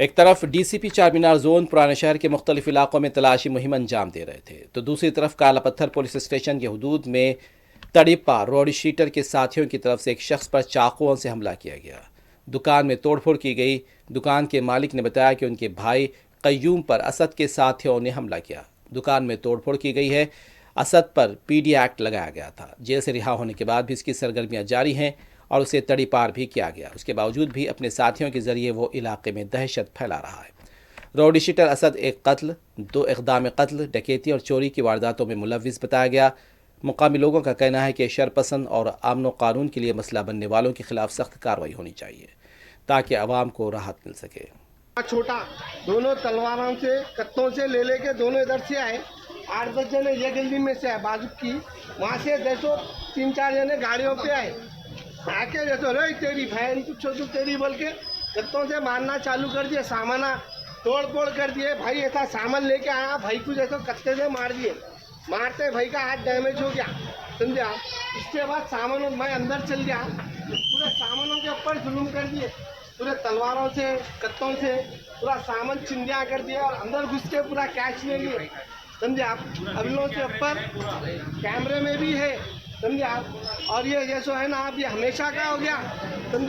एक तरफ DCP Charminar zone पुराने शहर के मुख्तलिफ इलाकों में तलाशी मुहिम अंजाम दे रहे थे, तो दूसरी तरफ काला पत्थर पुलिस स्टेशन के हदूद में तड़िपा रोड शीटर के साथियों की तरफ से एक शख्स पर चाकुओं से हमला किया गया। दुकान में तोड़फोड़ की गई। दुकान के मालिक ने बताया कि उनके भाई कय्यूम पर असद के साथियों ने हमला किया। दुकान में तोड़फोड़ की गई है। असद पर पीडी एक्ट लगाया गया था। जेल से रिहा होने के बाद भी इसकी सरगर्मियां जारी हैं और उसे तड़ीपार भी किया गया। उसके बावजूद भी अपने साथियों के जरिए वो इलाके में दहशत फैला रहा है। रौडी शीटर असद एक कत्ल, 2 इक़दाम कत्ल, डकैती और चोरी की वारदातों में मुलव्विस बताया गया। मुकामी लोगों का कहना है कि शरपसंद और अमन कानून के लिए मसला बनने वालों के खिलाफ सख्त कार्रवाई होनी चाहिए ताकि आवाम को राहत मिल सके। छोटा दोनों तलवारों से कत्तों से ले लेके दोनों इधर से आए। 8-10 जने ये गली में से आए बाजू की, वहाँ से देखो 3-4 जने गाड़ियों पे आए। आके देखो रे तेरी बहन कुछ तो तेरी बोल के कत्तों से मारना चालू कर दिए। सामाना तोड़ फोड़ कर दिए। भाई ऐसा सामान लेके आया, भाई को देखो कत्ते से मार दिए। मारते भाई का हाथ डैमेज हो गया, समझे आप। इसके बाद सामानों मैं अंदर चल गया, पूरे सामानों के ऊपर जुल्म कर दिए, पूरे तलवारों से कत्तों से पूरा सामान चिंदिया कर दिया और अंदर घुस के पूरा कैश ले लिए, समझे आप। अभिलों के ऊपर कैमरे में भी है, समझे आप। और ये जो है ना, आप ये हमेशा का हो गया, समझे।